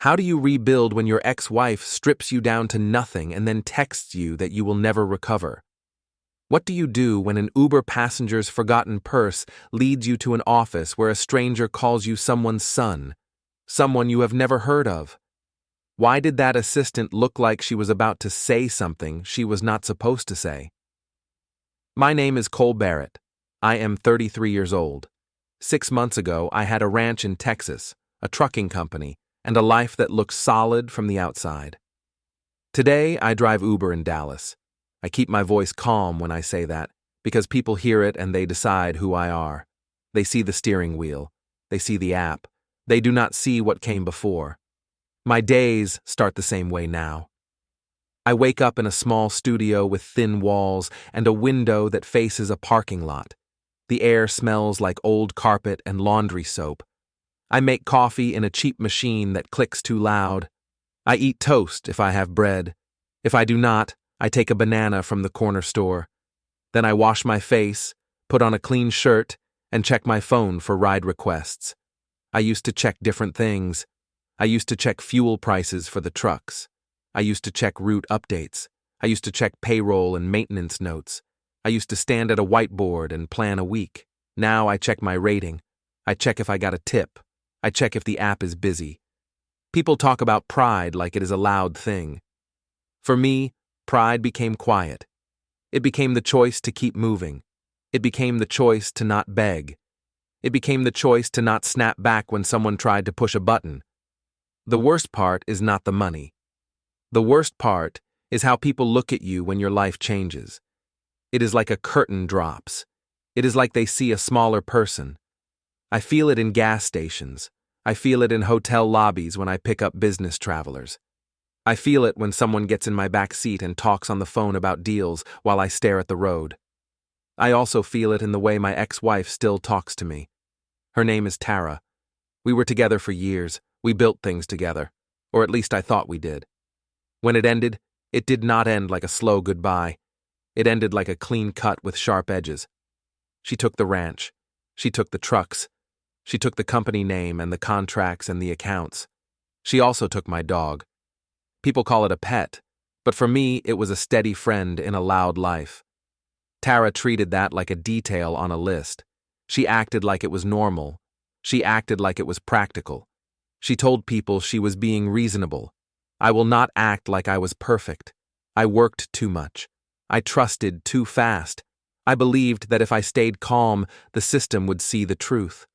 How do you rebuild when your ex-wife strips you down to nothing and then texts you that you will never recover? What do you do when an Uber passenger's forgotten purse leads you to an office where a stranger calls you someone's son, someone you have never heard of? Why did that assistant look like she was about to say something she was not supposed to say? My name is Cole Barrett. I am 33 years old. 6 months ago, I had a ranch in Texas, a trucking company, and a life that looked solid from the outside. Today, I drive Uber in Dallas. I keep my voice calm when I say that, because people hear it and they decide who I are. They see the steering wheel. They see the app. They do not see what came before. My days start the same way now. I wake up in a small studio with thin walls and a window that faces a parking lot. The air smells like old carpet and laundry soap. I make coffee in a cheap machine that clicks too loud. I eat toast if I have bread. If I do not, I take a banana from the corner store. Then I wash my face, put on a clean shirt, and check my phone for ride requests. I used to check different things. I used to check fuel prices for the trucks. I used to check route updates. I used to check payroll and maintenance notes. I used to stand at a whiteboard and plan a week. Now I check my rating. I check if I got a tip. I check if the app is busy. People talk about pride like it is a loud thing. For me, pride became quiet. It became the choice to keep moving. It became the choice to not beg. It became the choice to not snap back when someone tried to push a button. The worst part is not the money. The worst part is how people look at you when your life changes. It is like a curtain drops. It is like they see a smaller person. I feel it in gas stations. I feel it in hotel lobbies when I pick up business travelers. I feel it when someone gets in my back seat and talks on the phone about deals while I stare at the road. I also feel it in the way my ex-wife still talks to me. Her name is Tara. We were together for years. We built things together, or at least I thought we did. When it ended, it did not end like a slow goodbye. It ended like a clean cut with sharp edges. She took the ranch. She took the trucks. She took the company name and the contracts and the accounts. She also took my dog. People call it a pet, but for me, it was a steady friend in a loud life. Tara treated that like a detail on a list. She acted like it was normal. She acted like it was practical. She told people she was being reasonable. I will not act like I was perfect. I worked too much. I trusted too fast. I believed that if I stayed calm, the system would see the truth.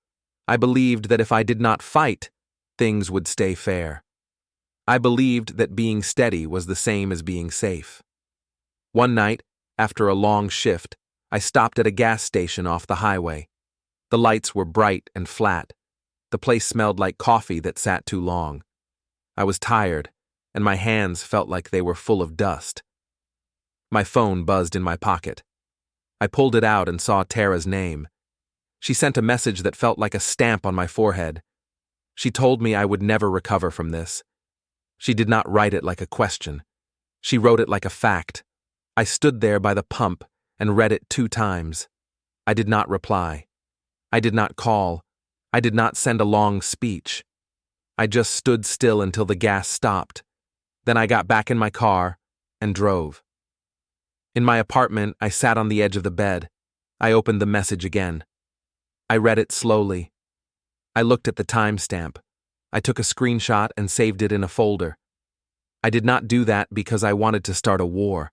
I believed that if I did not fight, things would stay fair. I believed that being steady was the same as being safe. One night, after a long shift, I stopped at a gas station off the highway. The lights were bright and flat. The place smelled like coffee that sat too long. I was tired, and my hands felt like they were full of dust. My phone buzzed in my pocket. I pulled it out and saw Tara's name. She sent a message that felt like a stamp on my forehead. She told me I would never recover from this. She did not write it like a question. She wrote it like a fact. I stood there by the pump and read it 2 times. I did not reply. I did not call. I did not send a long speech. I just stood still until the gas stopped. Then I got back in my car and drove. In my apartment, I sat on the edge of the bed. I opened the message again. I read it slowly. I looked at the timestamp. I took a screenshot and saved it in a folder. I did not do that because I wanted to start a war.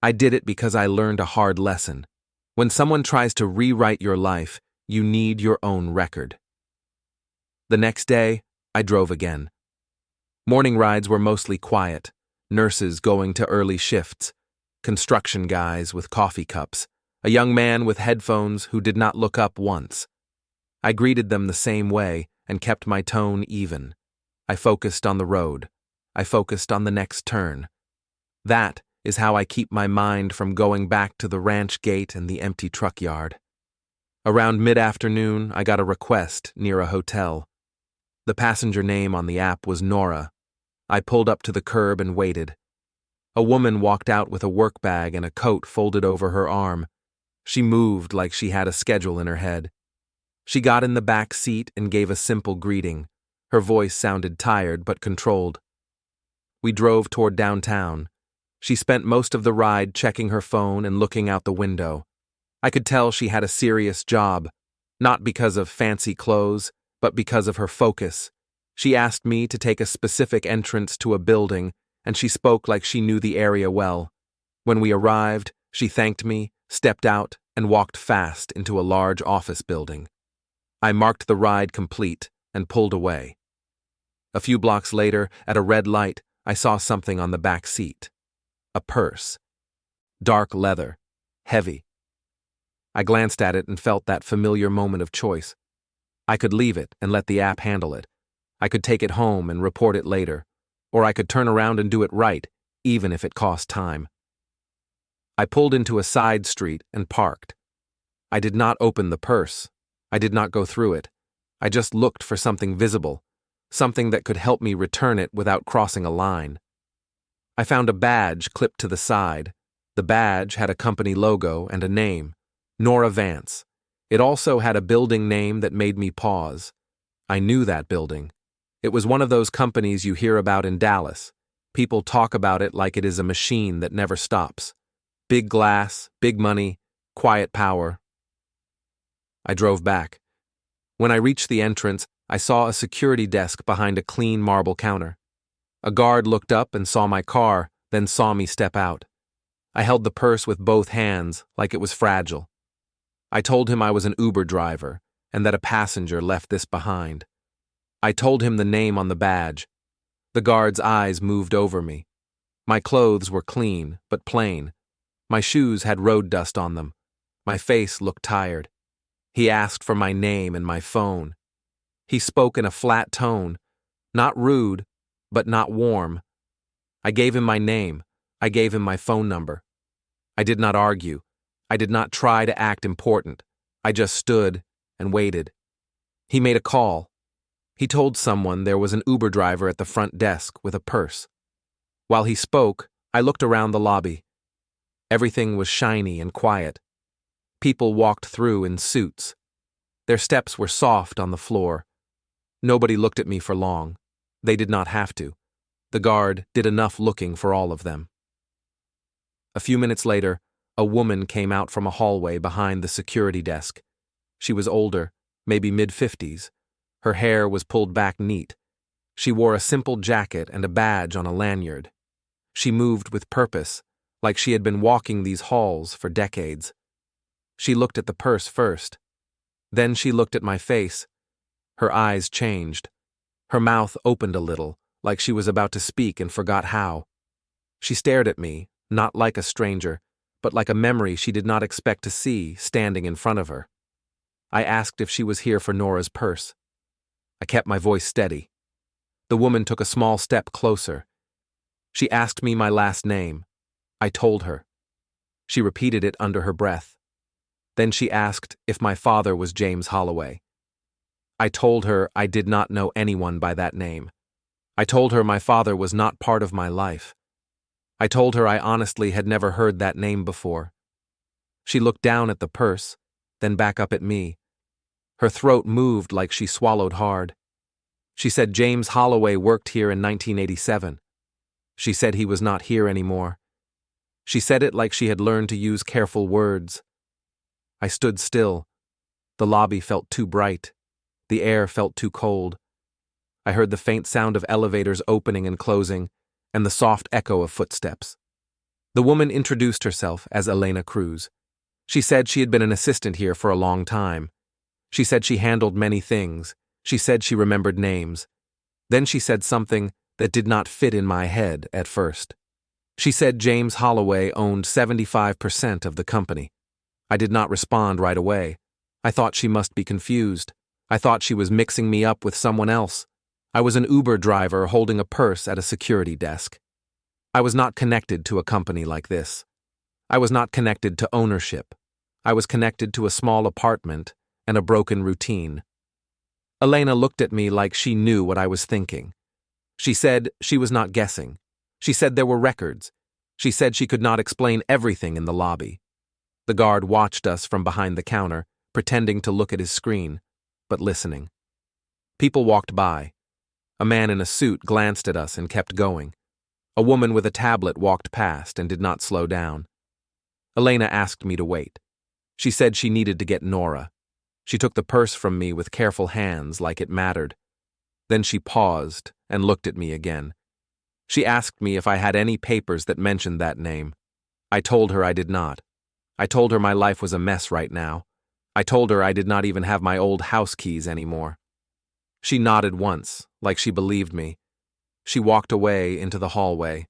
I did it because I learned a hard lesson. When someone tries to rewrite your life, you need your own record. The next day, I drove again. Morning rides were mostly quiet, nurses going to early shifts, construction guys with coffee cups, a young man with headphones who did not look up once. I greeted them the same way and kept my tone even. I focused on the road. I focused on the next turn. That is how I keep my mind from going back to the ranch gate and the empty truck yard. Around mid-afternoon, I got a request near a hotel. The passenger name on the app was Nora. I pulled up to the curb and waited. A woman walked out with a work bag and a coat folded over her arm. She moved like she had a schedule in her head. She got in the back seat and gave a simple greeting. Her voice sounded tired but controlled. We drove toward downtown. She spent most of the ride checking her phone and looking out the window. I could tell she had a serious job, not because of fancy clothes, but because of her focus. She asked me to take a specific entrance to a building, and she spoke like she knew the area well. When we arrived, she thanked me, stepped out, and walked fast into a large office building. I marked the ride complete and pulled away. A few blocks later, at a red light, I saw something on the back seat. A purse. Dark leather. Heavy. I glanced at it and felt that familiar moment of choice. I could leave it and let the app handle it. I could take it home and report it later. Or I could turn around and do it right, even if it cost time. I pulled into a side street and parked. I did not open the purse. I did not go through it. I just looked for something visible, something that could help me return it without crossing a line. I found a badge clipped to the side. The badge had a company logo and a name, Nora Vance. It also had a building name that made me pause. I knew that building. It was one of those companies you hear about in Dallas. People talk about it like it is a machine that never stops. Big glass, big money, quiet power. I drove back. When I reached the entrance, I saw a security desk behind a clean marble counter. A guard looked up and saw my car, then saw me step out. I held the purse with both hands, like it was fragile. I told him I was an Uber driver, and that a passenger left this behind. I told him the name on the badge. The guard's eyes moved over me. My clothes were clean, but plain. My shoes had road dust on them. My face looked tired. He asked for my name and my phone. He spoke in a flat tone, not rude, but not warm. I gave him my name. I gave him my phone number. I did not argue. I did not try to act important. I just stood and waited. He made a call. He told someone there was an Uber driver at the front desk with a purse. While he spoke, I looked around the lobby. Everything was shiny and quiet. People walked through in suits. Their steps were soft on the floor. Nobody looked at me for long. They did not have to. The guard did enough looking for all of them. A few minutes later, a woman came out from a hallway behind the security desk. She was older, maybe mid-50s. Her hair was pulled back neat. She wore a simple jacket and a badge on a lanyard. She moved with purpose, like she had been walking these halls for decades. She looked at the purse first. Then she looked at my face. Her eyes changed. Her mouth opened a little, like she was about to speak and forgot how. She stared at me, not like a stranger, but like a memory she did not expect to see standing in front of her. I asked if she was here for Nora's purse. I kept my voice steady. The woman took a small step closer. She asked me my last name. I told her. She repeated it under her breath. Then she asked if my father was James Holloway. I told her I did not know anyone by that name. I told her my father was not part of my life. I told her I honestly had never heard that name before. She looked down at the purse, then back up at me. Her throat moved like she swallowed hard. She said James Holloway worked here in 1987. She said he was not here anymore. She said it like she had learned to use careful words. I stood still. The lobby felt too bright. The air felt too cold. I heard the faint sound of elevators opening and closing, and the soft echo of footsteps. The woman introduced herself as Elena Cruz. She said she had been an assistant here for a long time. She said she handled many things. She said she remembered names. Then she said something that did not fit in my head at first. She said James Holloway owned 75% of the company. I did not respond right away. I thought she must be confused. I thought she was mixing me up with someone else. I was an Uber driver holding a purse at a security desk. I was not connected to a company like this. I was not connected to ownership. I was connected to a small apartment and a broken routine. Elena looked at me like she knew what I was thinking. She said she was not guessing. She said there were records. She said she could not explain everything in the lobby. The guard watched us from behind the counter, pretending to look at his screen, but listening. People walked by. A man in a suit glanced at us and kept going. A woman with a tablet walked past and did not slow down. Elena asked me to wait. She said she needed to get Nora. She took the purse from me with careful hands like it mattered. Then she paused and looked at me again. She asked me if I had any papers that mentioned that name. I told her I did not. I told her my life was a mess right now. I told her I did not even have my old house keys anymore. She nodded once, like she believed me. She walked away into the hallway.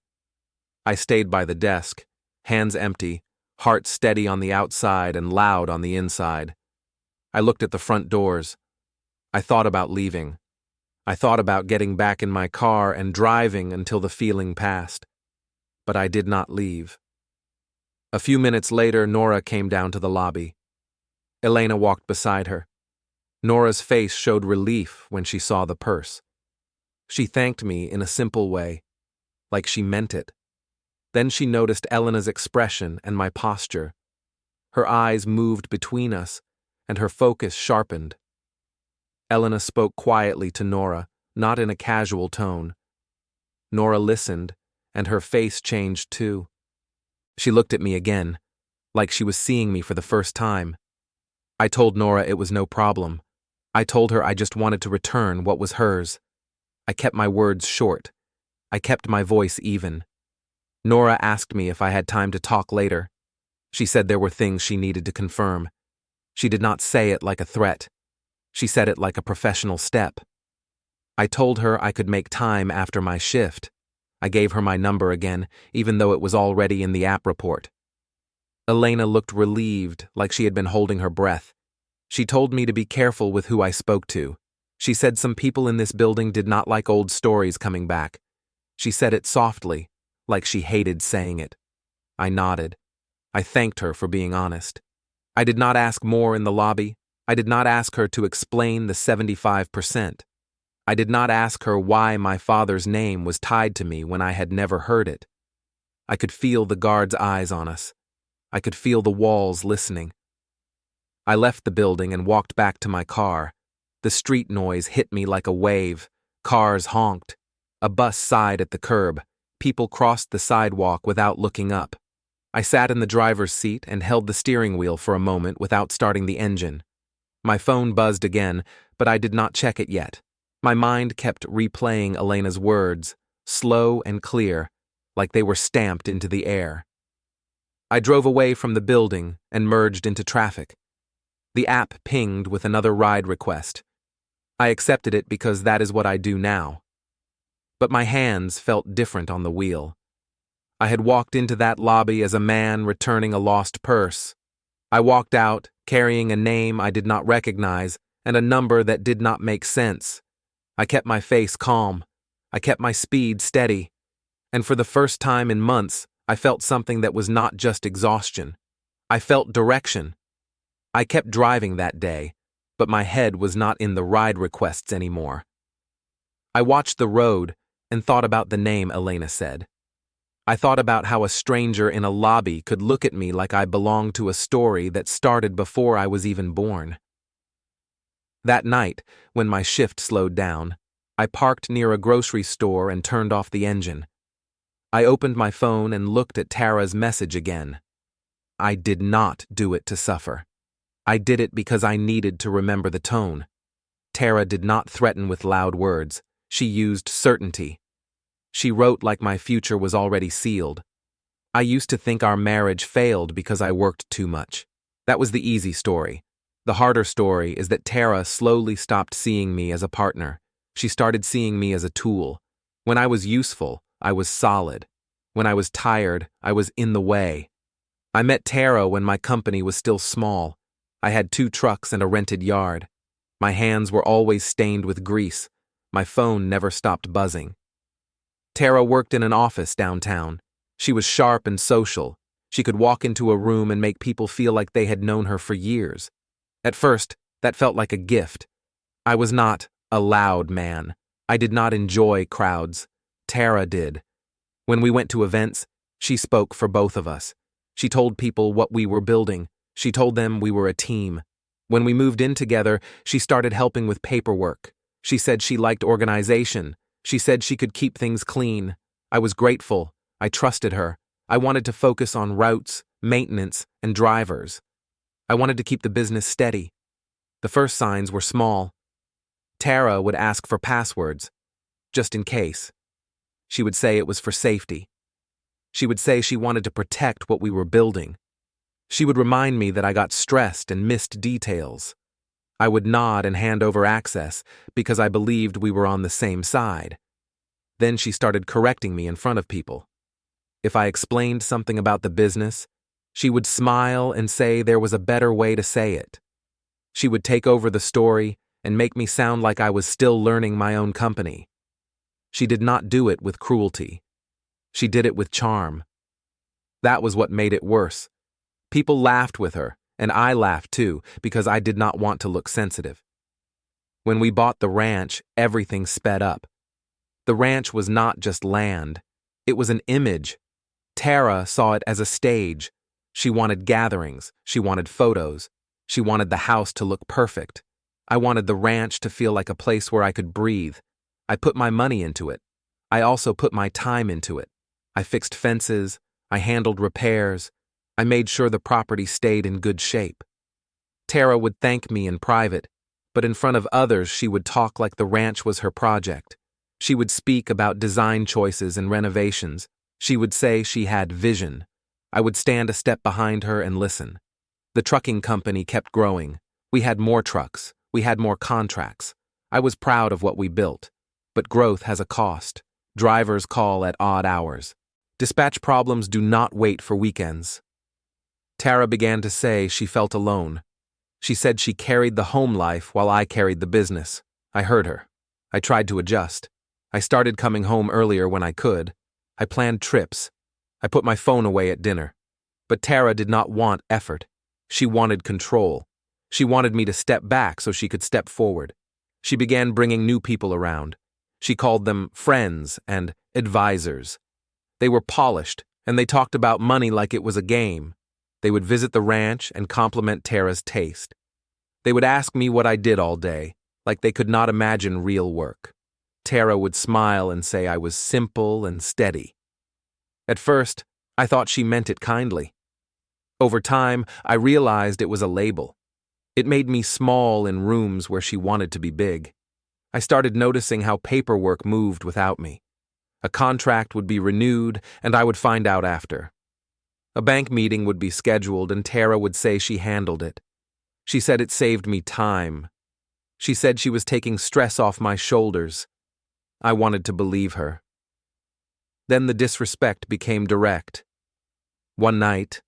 I stayed by the desk, hands empty, heart steady on the outside and loud on the inside. I looked at the front doors. I thought about leaving. I thought about getting back in my car and driving until the feeling passed. But I did not leave. A few minutes later, Nora came down to the lobby. Elena walked beside her. Nora's face showed relief when she saw the purse. She thanked me in a simple way, like she meant it. Then she noticed Elena's expression and my posture. Her eyes moved between us, and her focus sharpened. Elena spoke quietly to Nora, not in a casual tone. Nora listened, and her face changed too. She looked at me again, like she was seeing me for the first time. I told Nora it was no problem. I told her I just wanted to return what was hers. I kept my words short. I kept my voice even. Nora asked me if I had time to talk later. She said there were things she needed to confirm. She did not say it like a threat. She said it like a professional step. I told her I could make time after my shift. I gave her my number again, even though it was already in the app report. Elena looked relieved, like she had been holding her breath. She told me to be careful with who I spoke to. She said some people in this building did not like old stories coming back. She said it softly, like she hated saying it. I nodded. I thanked her for being honest. I did not ask more in the lobby. I did not ask her to explain the 75%. I did not ask her why my father's name was tied to me when I had never heard it. I could feel the guards' eyes on us. I could feel the walls listening. I left the building and walked back to my car. The street noise hit me like a wave. Cars honked. A bus sighed at the curb. People crossed the sidewalk without looking up. I sat in the driver's seat and held the steering wheel for a moment without starting the engine. My phone buzzed again, but I did not check it yet. My mind kept replaying Elena's words, slow and clear, like they were stamped into the air. I drove away from the building and merged into traffic. The app pinged with another ride request. I accepted it because that is what I do now. But my hands felt different on the wheel. I had walked into that lobby as a man returning a lost purse. I walked out, carrying a name I did not recognize and a number that did not make sense. I kept my face calm. I kept my speed steady. And for the first time in months, I felt something that was not just exhaustion. I felt direction. I kept driving that day, but my head was not in the ride requests anymore. I watched the road and thought about the name Elena said. I thought about how a stranger in a lobby could look at me like I belonged to a story that started before I was even born. That night, when my shift slowed down, I parked near a grocery store and turned off the engine. I opened my phone and looked at Tara's message again. I did not do it to suffer. I did it because I needed to remember the tone. Tara did not threaten with loud words. She used certainty. She wrote like my future was already sealed. I used to think our marriage failed because I worked too much. That was the easy story. The harder story is that Tara slowly stopped seeing me as a partner. She started seeing me as a tool. When I was useful, I was solid. When I was tired, I was in the way. I met Tara when my company was still small. I had 2 trucks and a rented yard. My hands were always stained with grease. My phone never stopped buzzing. Tara worked in an office downtown. She was sharp and social. She could walk into a room and make people feel like they had known her for years. At first, that felt like a gift. I was not a loud man. I did not enjoy crowds. Tara did. When we went to events, she spoke for both of us. She told people what we were building. She told them we were a team. When we moved in together, she started helping with paperwork. She said she liked organization. She said she could keep things clean. I was grateful. I trusted her. I wanted to focus on routes, maintenance, and drivers. I wanted to keep the business steady. The first signs were small. Tara would ask for passwords, just in case. She would say it was for safety. She would say she wanted to protect what we were building. She would remind me that I got stressed and missed details. I would nod and hand over access because I believed we were on the same side. Then she started correcting me in front of people. If I explained something about the business, she would smile and say there was a better way to say it. She would take over the story and make me sound like I was still learning my own company. She did not do it with cruelty. She did it with charm. That was what made it worse. People laughed with her, and I laughed too, because I did not want to look sensitive. When we bought the ranch, everything sped up. The ranch was not just land. It was an image. Tara saw it as a stage. She wanted gatherings. She wanted photos. She wanted the house to look perfect. I wanted the ranch to feel like a place where I could breathe. I put my money into it. I also put my time into it. I fixed fences. I handled repairs. I made sure the property stayed in good shape. Tara would thank me in private, but in front of others she would talk like the ranch was her project. She would speak about design choices and renovations. She would say she had vision. I would stand a step behind her and listen. The trucking company kept growing. We had more trucks. We had more contracts. I was proud of what we built. But growth has a cost. Drivers call at odd hours. Dispatch problems do not wait for weekends. Tara began to say she felt alone. She said she carried the home life while I carried the business. I heard her. I tried to adjust. I started coming home earlier when I could. I planned trips. I put my phone away at dinner. But Tara did not want effort. She wanted control. She wanted me to step back so she could step forward. She began bringing new people around. She called them friends and advisors. They were polished, and they talked about money like it was a game. They would visit the ranch and compliment Tara's taste. They would ask me what I did all day, like they could not imagine real work. Tara would smile and say I was simple and steady. At first, I thought she meant it kindly. Over time, I realized it was a label. It made me small in rooms where she wanted to be big. I started noticing how paperwork moved without me. A contract would be renewed, and I would find out after. A bank meeting would be scheduled, and Tara would say she handled it. She said it saved me time. She said she was taking stress off my shoulders. I wanted to believe her. Then the disrespect became direct. One night,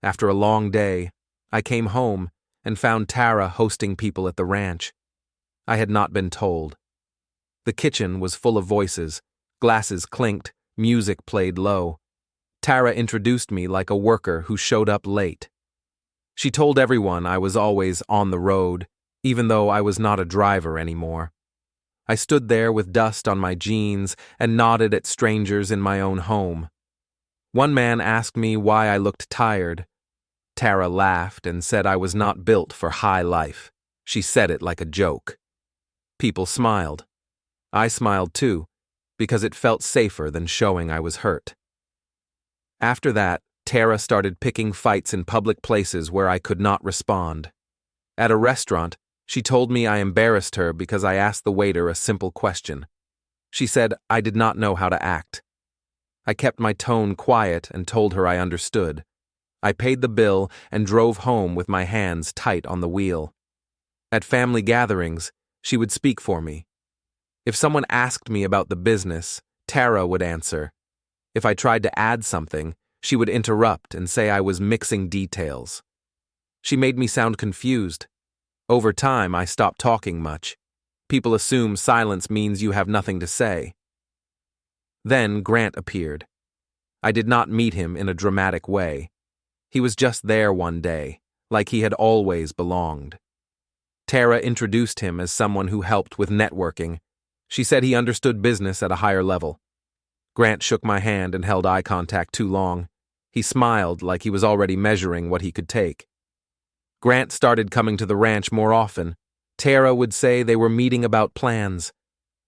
after a long day, I came home and found Tara hosting people at the ranch. I had not been told. The kitchen was full of voices. Glasses clinked, music played low. Tara introduced me like a worker who showed up late. She told everyone I was always on the road, even though I was not a driver anymore. I stood there with dust on my jeans and nodded at strangers in my own home. One man asked me why I looked tired. Tara laughed and said I was not built for high life. She said it like a joke. People smiled. I smiled too, because it felt safer than showing I was hurt. After that, Tara started picking fights in public places where I could not respond. At a restaurant, she told me I embarrassed her because I asked the waiter a simple question. She said I did not know how to act. I kept my tone quiet and told her I understood. I paid the bill and drove home with my hands tight on the wheel. At family gatherings, she would speak for me. If someone asked me about the business, Tara would answer. If I tried to add something, she would interrupt and say I was mixing details. She made me sound confused. Over time, I stopped talking much. People assume silence means you have nothing to say. Then Grant appeared. I did not meet him in a dramatic way. He was just there one day, like he had always belonged. Tara introduced him as someone who helped with networking. She said he understood business at a higher level. Grant shook my hand and held eye contact too long. He smiled like he was already measuring what he could take. Grant started coming to the ranch more often. Tara would say they were meeting about plans.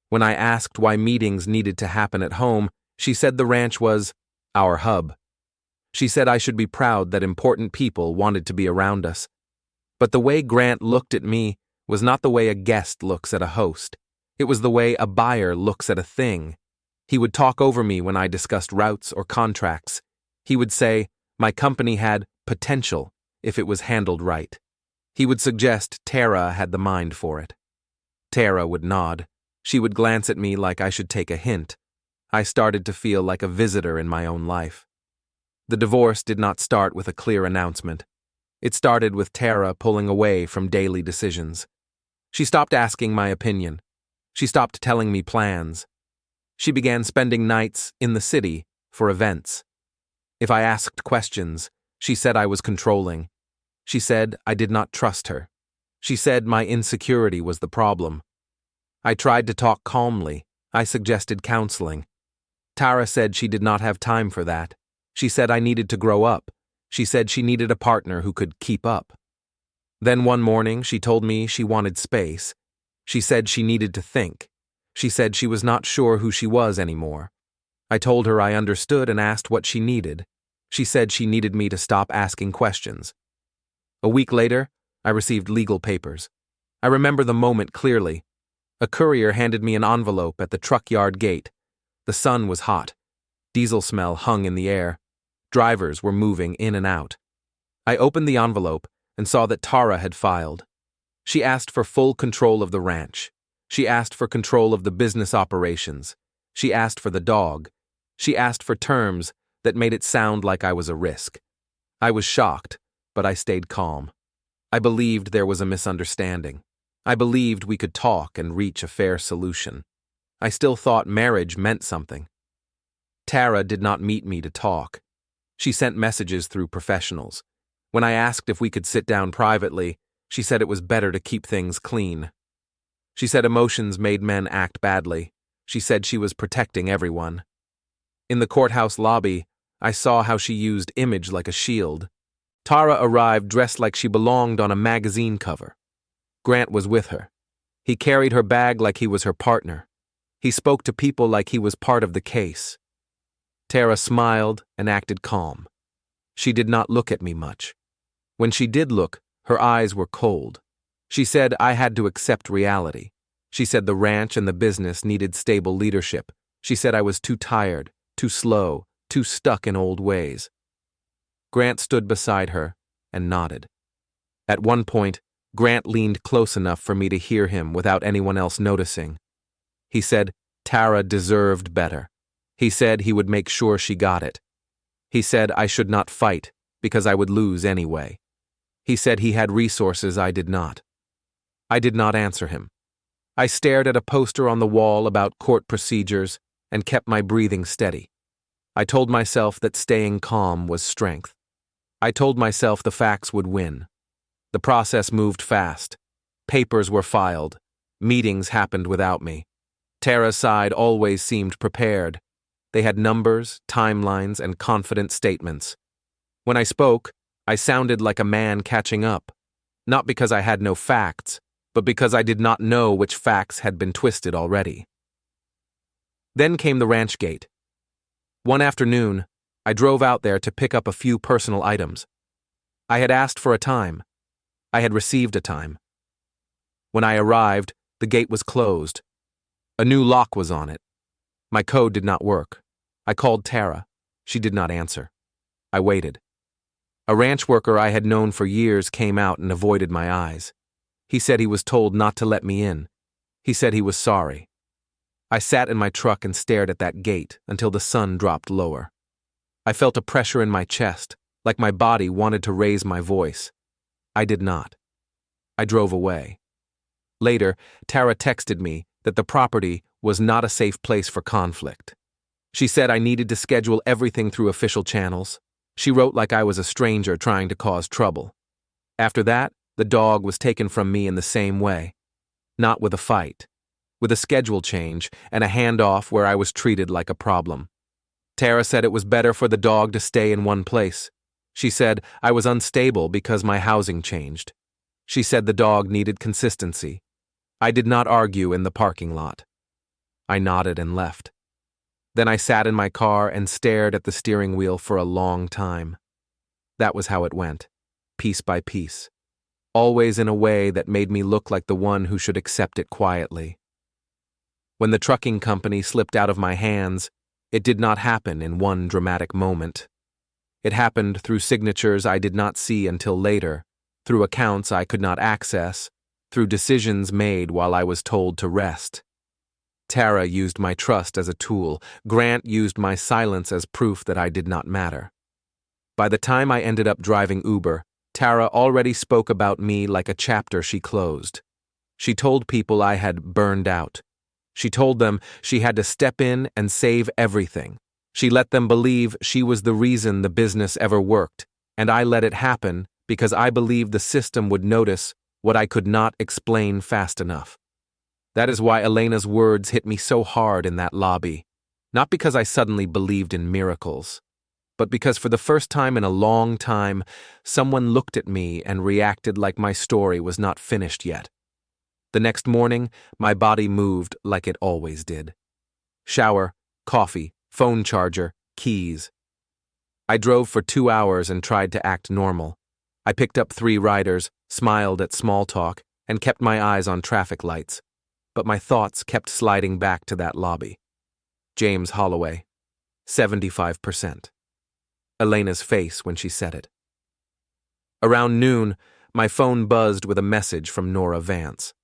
When I asked why meetings needed to happen at home, she said the ranch was our hub. She said I should be proud that important people wanted to be around us. But the way Grant looked at me was not the way a guest looks at a host. It was the way a buyer looks at a thing. He would talk over me when I discussed routes or contracts. He would say my company had potential if it was handled right. He would suggest Tara had the mind for it. Tara would nod. She would glance at me like I should take a hint. I started to feel like a visitor in my own life. The divorce did not start with a clear announcement. It started with Tara pulling away from daily decisions. She stopped asking my opinion. She stopped telling me plans. She began spending nights in the city for events. If I asked questions, she said I was controlling. She said I did not trust her. She said my insecurity was the problem. I tried to talk calmly. I suggested counseling. Tara said she did not have time for that. She said I needed to grow up. She said she needed a partner who could keep up. Then one morning she told me she wanted space. She said she needed to think. She said she was not sure who she was anymore. I told her I understood and asked what she needed. She said she needed me to stop asking questions. A week later, I received legal papers. I remember the moment clearly. A courier handed me an envelope at the truck yard gate. The sun was hot. Diesel smell hung in the air. Drivers were moving in and out. I opened the envelope and saw that Tara had filed. She asked for full control of the ranch. She asked for control of the business operations. She asked for the dog. She asked for terms that made it sound like I was a risk. I was shocked, but I stayed calm. I believed there was a misunderstanding. I believed we could talk and reach a fair solution. I still thought marriage meant something. Tara did not meet me to talk. She sent messages through professionals. When I asked if we could sit down privately, she said it was better to keep things clean. She said emotions made men act badly. She said she was protecting everyone. In the courthouse lobby, I saw how she used image like a shield. Tara arrived dressed like she belonged on a magazine cover. Grant was with her. He carried her bag like he was her partner. He spoke to people like he was part of the case. Tara smiled and acted calm. She did not look at me much. When she did look, her eyes were cold. She said I had to accept reality. She said the ranch and the business needed stable leadership. She said I was too tired, too slow, too stuck in old ways. Grant stood beside her and nodded. At one point, Grant leaned close enough for me to hear him without anyone else noticing. He said Tara deserved better. He said he would make sure she got it. He said I should not fight because I would lose anyway. He said he had resources I did not. I did not answer him. I stared at a poster on the wall about court procedures and kept my breathing steady. I told myself that staying calm was strength. I told myself the facts would win. The process moved fast. Papers were filed. Meetings happened without me. Tara's side always seemed prepared. They had numbers, timelines, and confident statements. When I spoke, I sounded like a man catching up, not because I had no facts, but because I did not know which facts had been twisted already. Then came the ranch gate. One afternoon, I drove out there to pick up a few personal items. I had asked for a time. I had received a time. When I arrived, the gate was closed. A new lock was on it. My code did not work. I called Tara. She did not answer. I waited. A ranch worker I had known for years came out and avoided my eyes. He said he was told not to let me in. He said he was sorry. I sat in my truck and stared at that gate until the sun dropped lower. I felt a pressure in my chest, like my body wanted to raise my voice. I did not. I drove away. Later, Tara texted me that the property was not a safe place for conflict. She said I needed to schedule everything through official channels. She wrote like I was a stranger trying to cause trouble. After that, the dog was taken from me in the same way. Not with a fight. With a schedule change and a handoff where I was treated like a problem. Tara said it was better for the dog to stay in one place. She said I was unstable because my housing changed. She said the dog needed consistency. I did not argue in the parking lot. I nodded and left. Then I sat in my car and stared at the steering wheel for a long time. That was how it went, piece by piece, always in a way that made me look like the one who should accept it quietly. When the trucking company slipped out of my hands, it did not happen in one dramatic moment. It happened through signatures I did not see until later, through accounts I could not access, through decisions made while I was told to rest. Tara used my trust as a tool. Grant used my silence as proof that I did not matter. By the time I ended up driving Uber, Tara already spoke about me like a chapter she closed. She told people I had burned out. She told them she had to step in and save everything. She let them believe she was the reason the business ever worked, and I let it happen because I believed the system would notice what I could not explain fast enough. That is why Elena's words hit me so hard in that lobby, not because I suddenly believed in miracles, but because for the first time in a long time, someone looked at me and reacted like my story was not finished yet. The next morning, my body moved like it always did. Shower, coffee, phone charger, keys. I drove for 2 hours and tried to act normal. I picked up 3 riders, smiled at small talk, and kept my eyes on traffic lights. But my thoughts kept sliding back to that lobby. James Holloway, 75%. Elena's face when she said it. Around noon, my phone buzzed with a message from Nora Vance.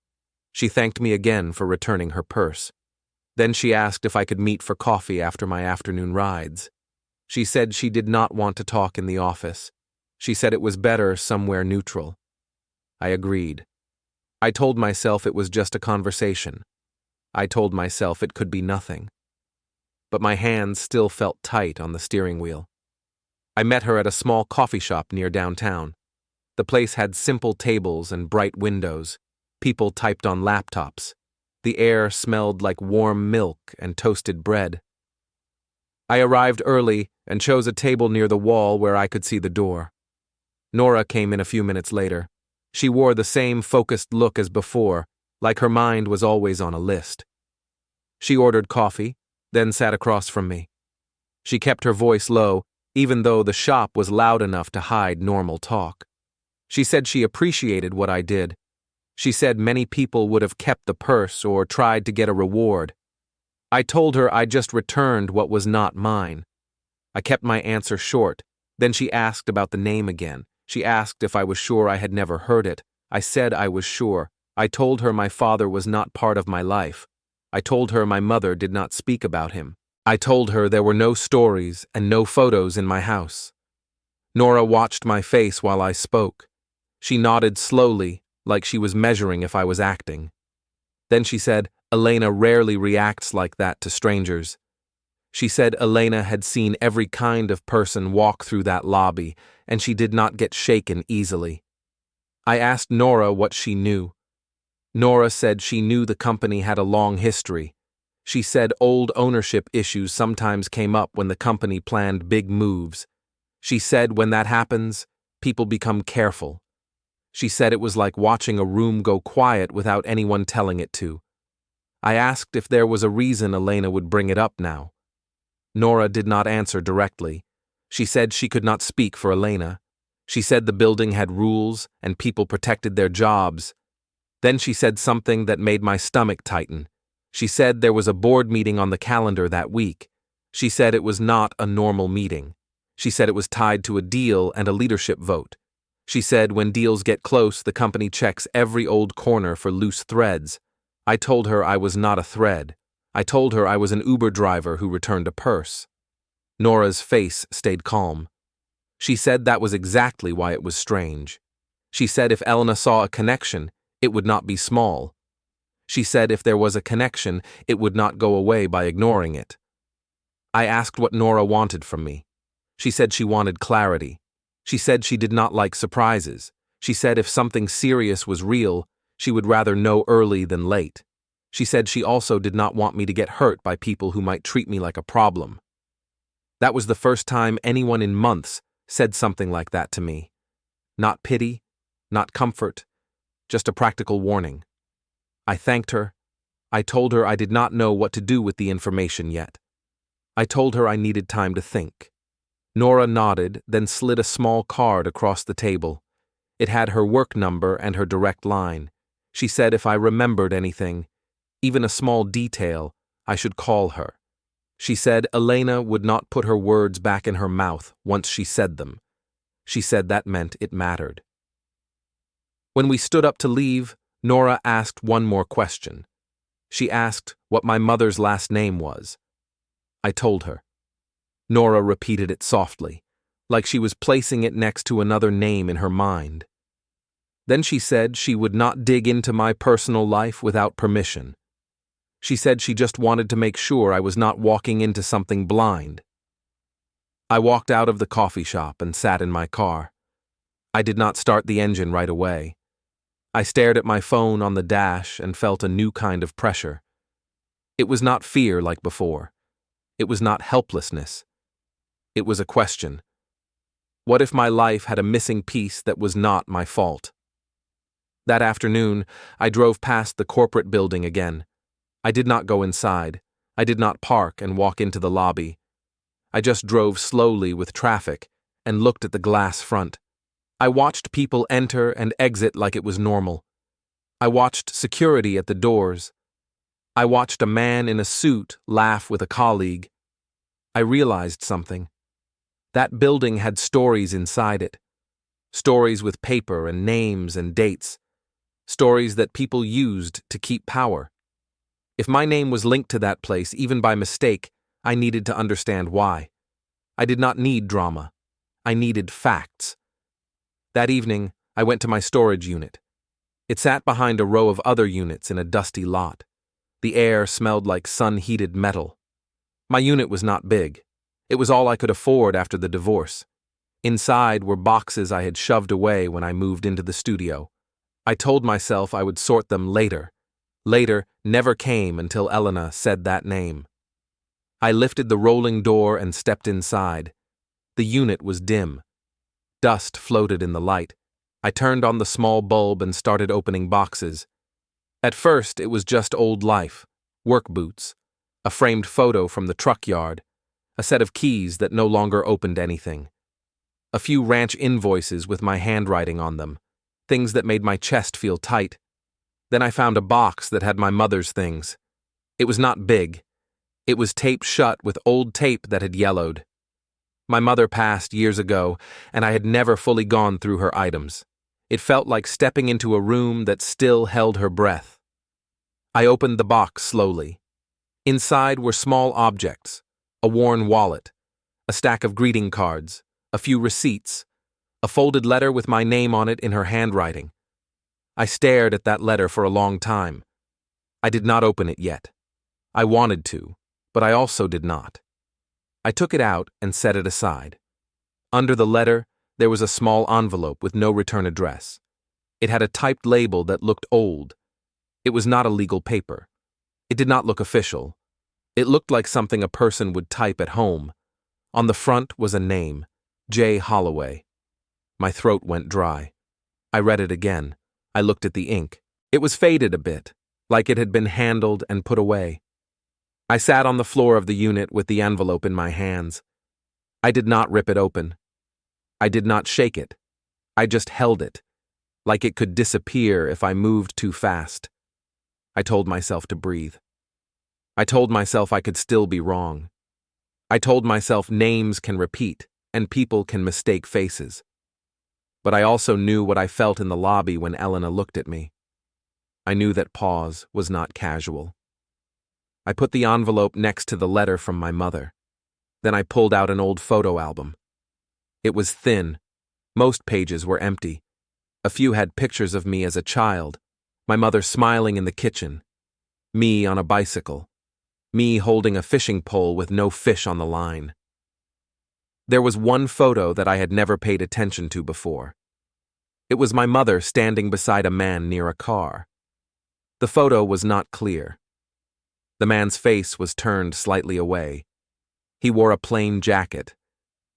She thanked me again for returning her purse. Then she asked if I could meet for coffee after my afternoon rides. She said she did not want to talk in the office. She said it was better somewhere neutral. I agreed. I told myself it was just a conversation. I told myself it could be nothing. But my hands still felt tight on the steering wheel. I met her at a small coffee shop near downtown. The place had simple tables and bright windows. People typed on laptops. The air smelled like warm milk and toasted bread. I arrived early and chose a table near the wall where I could see the door. Nora came in a few minutes later. She wore the same focused look as before, like her mind was always on a list. She ordered coffee, then sat across from me. She kept her voice low, even though the shop was loud enough to hide normal talk. She said she appreciated what I did. She said many people would have kept the purse or tried to get a reward. I told her I just returned what was not mine. I kept my answer short. Then she asked about the name again. She asked if I was sure I had never heard it. I said I was sure. I told her my father was not part of my life. I told her my mother did not speak about him. I told her there were no stories and no photos in my house. Nora watched my face while I spoke. She nodded slowly, like she was measuring if I was acting. Then she said, Elena rarely reacts like that to strangers. She said Elena had seen every kind of person walk through that lobby, and she did not get shaken easily. I asked Nora what she knew. Nora said she knew the company had a long history. She said old ownership issues sometimes came up when the company planned big moves. She said when that happens, people become careful. She said it was like watching a room go quiet without anyone telling it to. I asked if there was a reason Elena would bring it up now. Nora did not answer directly. She said she could not speak for Elena. She said the building had rules and people protected their jobs. Then she said something that made my stomach tighten. She said there was a board meeting on the calendar that week. She said it was not a normal meeting. She said it was tied to a deal and a leadership vote. She said when deals get close, the company checks every old corner for loose threads. I told her I was not a thread. I told her I was an Uber driver who returned a purse. Nora's face stayed calm. She said that was exactly why it was strange. She said if Elena saw a connection, it would not be small. She said if there was a connection, it would not go away by ignoring it. I asked what Nora wanted from me. She said she wanted clarity. She said she did not like surprises. She said if something serious was real, she would rather know early than late. She said she also did not want me to get hurt by people who might treat me like a problem. That was the first time anyone in months said something like that to me. Not pity, not comfort, just a practical warning. I thanked her. I told her I did not know what to do with the information yet. I told her I needed time to think. Nora nodded, then slid a small card across the table. It had her work number and her direct line. She said if I remembered anything, even a small detail, I should call her. She said Elena would not put her words back in her mouth once she said them. She said that meant it mattered. When we stood up to leave, Nora asked one more question. She asked what my mother's last name was. I told her. Nora repeated it softly, like she was placing it next to another name in her mind. Then she said she would not dig into my personal life without permission. She said she just wanted to make sure I was not walking into something blind. I walked out of the coffee shop and sat in my car. I did not start the engine right away. I stared at my phone on the dash and felt a new kind of pressure. It was not fear like before. It was not helplessness. It was a question. What if my life had a missing piece that was not my fault? That afternoon, I drove past the corporate building again. I did not go inside. I did not park and walk into the lobby. I just drove slowly with traffic and looked at the glass front. I watched people enter and exit like it was normal. I watched security at the doors. I watched a man in a suit laugh with a colleague. I realized something. That building had stories inside it. Stories with paper and names and dates. Stories that people used to keep power. If my name was linked to that place, even by mistake, I needed to understand why. I did not need drama. I needed facts. That evening, I went to my storage unit. It sat behind a row of other units in a dusty lot. The air smelled like sun-heated metal. My unit was not big. It was all I could afford after the divorce. Inside were boxes I had shoved away when I moved into the studio. I told myself I would sort them later. Later never came until Elena said that name. I lifted the rolling door and stepped inside. The unit was dim. Dust floated in the light. I turned on the small bulb and started opening boxes. At first, it was just old life, work boots, a framed photo from the truck yard, a set of keys that no longer opened anything, a few ranch invoices with my handwriting on them, things that made my chest feel tight. Then I found a box that had my mother's things. It was not big. It was taped shut with old tape that had yellowed. My mother passed years ago, and I had never fully gone through her items. It felt like stepping into a room that still held her breath. I opened the box slowly. Inside were small objects, a worn wallet, a stack of greeting cards, a few receipts, a folded letter with my name on it in her handwriting. I stared at that letter for a long time. I did not open it yet. I wanted to, but I also did not. I took it out and set it aside. Under the letter, there was a small envelope with no return address. It had a typed label that looked old. It was not a legal paper. It did not look official. It looked like something a person would type at home. On the front was a name, J. Holloway. My throat went dry. I read it again. I looked at the ink. It was faded a bit, like it had been handled and put away. I sat on the floor of the unit with the envelope in my hands. I did not rip it open. I did not shake it. I just held it, like it could disappear if I moved too fast. I told myself to breathe. I told myself I could still be wrong. I told myself names can repeat and people can mistake faces. But I also knew what I felt in the lobby when Elena looked at me. I knew that pause was not casual. I put the envelope next to the letter from my mother. Then I pulled out an old photo album. It was thin. Most pages were empty. A few had pictures of me as a child, my mother smiling in the kitchen, me on a bicycle, me holding a fishing pole with no fish on the line. There was one photo that I had never paid attention to before. It was my mother standing beside a man near a car. The photo was not clear. The man's face was turned slightly away. He wore a plain jacket.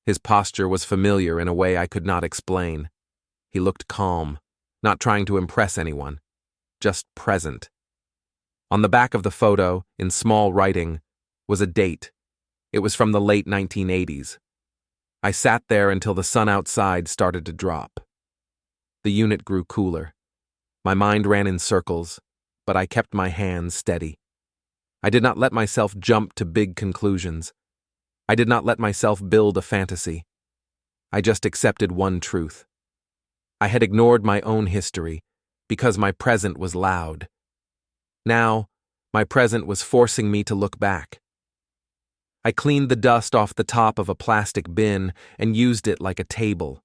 His posture was familiar in a way I could not explain. He looked calm, not trying to impress anyone, just present. On the back of the photo, in small writing, was a date. It was from the late 1980s. I sat there until the sun outside started to drop. The unit grew cooler. My mind ran in circles, but I kept my hands steady. I did not let myself jump to big conclusions. I did not let myself build a fantasy. I just accepted one truth. I had ignored my own history because my present was loud. Now, my present was forcing me to look back. I cleaned the dust off the top of a plastic bin and used it like a table.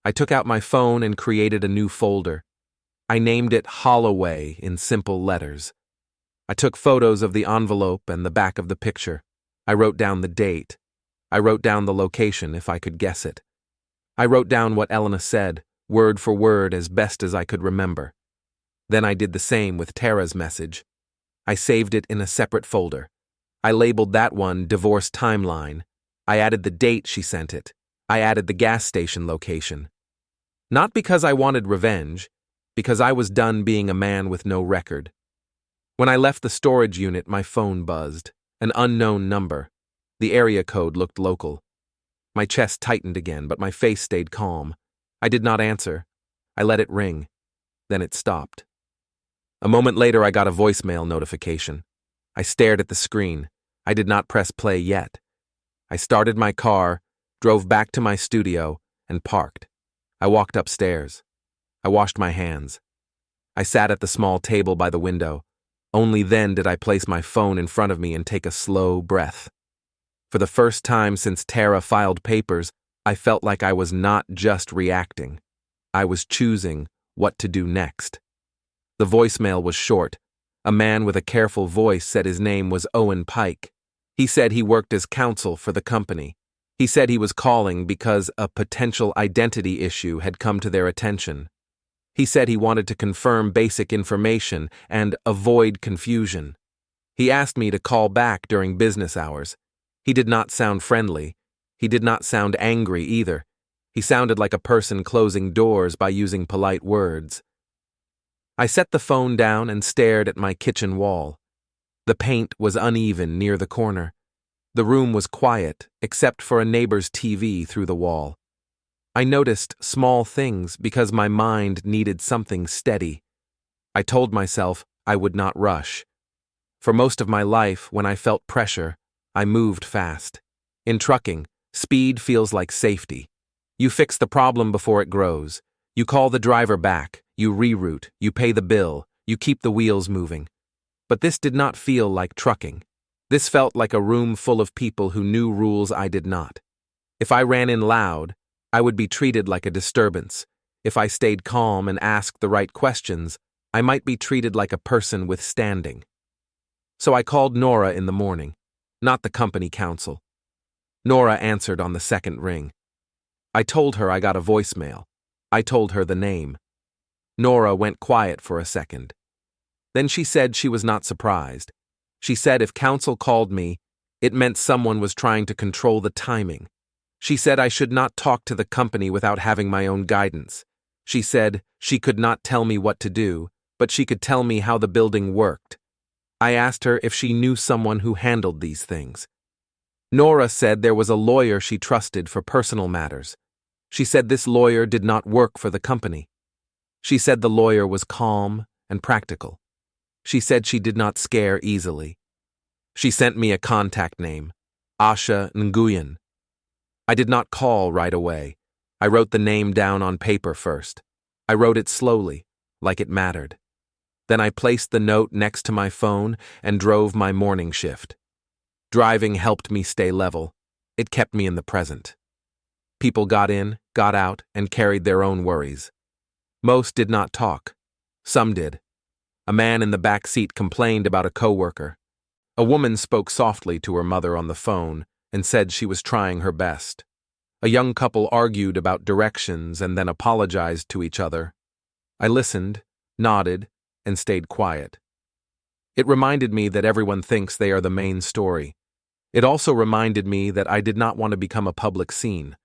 I took out my phone and created a new folder. I named it Holloway in simple letters. I took photos of the envelope and the back of the picture. I wrote down the date. I wrote down the location if I could guess it. I wrote down what Elena said, word for word as best as I could remember. Then I did the same with Tara's message. I saved it in a separate folder. I labeled that one Divorce Timeline. I added the date she sent it. I added the gas station location. Not because I wanted revenge, because I was done being a man with no record. When I left the storage unit, my phone buzzed. An unknown number. The area code looked local. My chest tightened again, but my face stayed calm. I did not answer. I let it ring. Then it stopped. A moment later, I got a voicemail notification. I stared at the screen. I did not press play yet. I started my car, drove back to my studio, and parked. I walked upstairs. I washed my hands. I sat at the small table by the window. Only then did I place my phone in front of me and take a slow breath. For the first time since Tara filed papers, I felt like I was not just reacting. I was choosing what to do next. The voicemail was short. A man with a careful voice said his name was Owen Pike. He said he worked as counsel for the company. He said he was calling because a potential identity issue had come to their attention. He said he wanted to confirm basic information and avoid confusion. He asked me to call back during business hours. He did not sound friendly. He did not sound angry either. He sounded like a person closing doors by using polite words. I set the phone down and stared at my kitchen wall. The paint was uneven near the corner. The room was quiet, except for a neighbor's TV through the wall. I noticed small things because my mind needed something steady. I told myself I would not rush. For most of my life, when I felt pressure, I moved fast. In trucking, speed feels like safety. You fix the problem before it grows. You call the driver back, you reroute, you pay the bill, you keep the wheels moving. But this did not feel like trucking. This felt like a room full of people who knew rules I did not. If I ran in loud, I would be treated like a disturbance. If I stayed calm and asked the right questions, I might be treated like a person with standing. So I called Nora in the morning, not the company counsel. Nora answered on the second ring. I told her I got a voicemail. I told her the name. Nora went quiet for a second. Then she said she was not surprised. She said if counsel called me, it meant someone was trying to control the timing. She said I should not talk to the company without having my own guidance. She said she could not tell me what to do, but she could tell me how the building worked. I asked her if she knew someone who handled these things. Nora said there was a lawyer she trusted for personal matters. She said this lawyer did not work for the company. She said the lawyer was calm and practical. She said she did not scare easily. She sent me a contact name, Asha Nguyen. I did not call right away. I wrote the name down on paper first. I wrote it slowly, like it mattered. Then I placed the note next to my phone and drove my morning shift. Driving helped me stay level. It kept me in the present. People got in, got out, and carried their own worries. Most did not talk. Some did. A man in the back seat complained about a coworker. A woman spoke softly to her mother on the phone and said she was trying her best. A young couple argued about directions and then apologized to each other. I listened, nodded, and stayed quiet. It reminded me that everyone thinks they are the main story. It also reminded me that I did not want to become a public scene.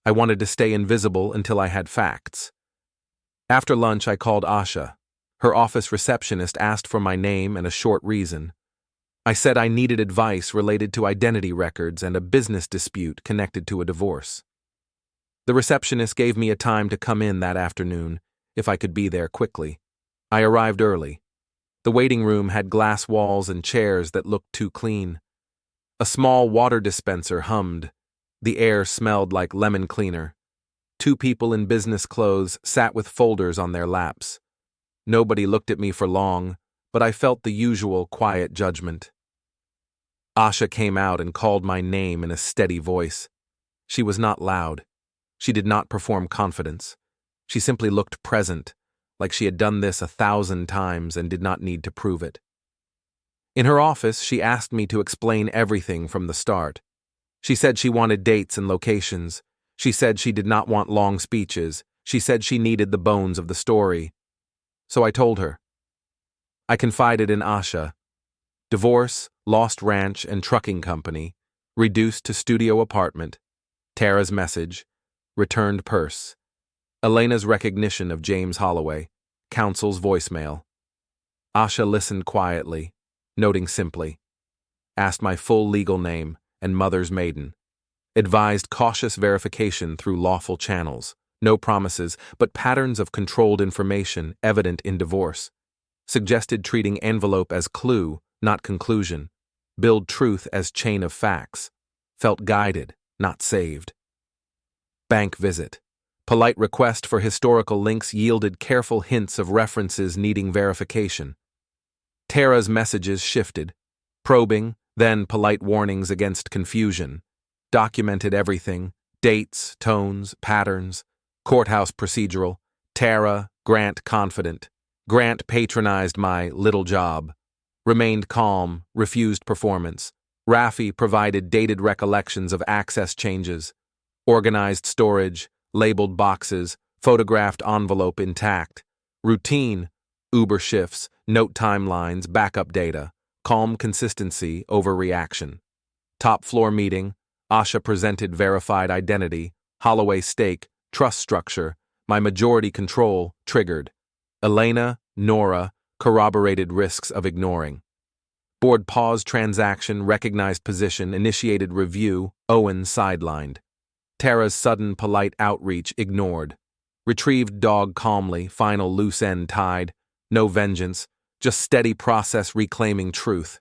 I wanted to stay invisible until I had facts. After lunch, I called Asha. Her office receptionist asked for my name and a short reason. I said I needed advice related to identity records and a business dispute connected to a divorce. The receptionist gave me a time to come in that afternoon, if I could be there quickly. I arrived early. The waiting room had glass walls and chairs that looked too clean. A small water dispenser hummed. The air smelled like lemon cleaner. 2 people in business clothes sat with folders on their laps. Nobody looked at me for long, but I felt the usual quiet judgment. Asha came out and called my name in a steady voice. She was not loud. She did not perform confidence. She simply looked present, like she had done this 1,000 times and did not need to prove it. In her office, she asked me to explain everything from the start. She said she wanted dates and locations. She said she did not want long speeches. She said she needed the bones of the story. So I told her. I confided in Asha. Divorce, lost ranch and trucking company, reduced to studio apartment, Tara's message, returned purse, Elena's recognition of James Holloway, counsel's voicemail. Asha listened quietly, noting simply, asked my full legal name and mother's maiden, advised cautious verification through lawful channels, no promises, but patterns of controlled information evident in divorce, suggested treating envelope as clue, not conclusion, build truth as chain of facts, felt guided, not saved. Bank visit. Polite request for historical links yielded careful hints of references needing verification. Tara's messages shifted. Probing, then polite warnings against confusion. Documented everything, dates, tones, patterns. Courthouse procedural. Tara, Grant confident. Grant patronized my little job. Remained calm, refused performance. Raffi provided dated recollections of access changes. Organized storage, labeled boxes, photographed envelope intact. Routine, Uber shifts, note timelines, backup data. Calm consistency over reaction. Top floor meeting, Asha presented verified identity, Holloway stake, trust structure, my majority control, triggered. Elena, Nora, corroborated risks of ignoring. Board paused transaction, recognized position, initiated review, Owen sidelined. Tara's sudden polite outreach ignored. Retrieved dog calmly, final loose end tied. No vengeance, just steady process reclaiming truth.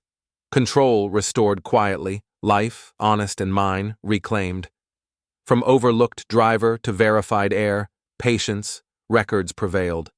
Control restored quietly, life, honest and mine, reclaimed. From overlooked driver to verified heir, patience, records prevailed.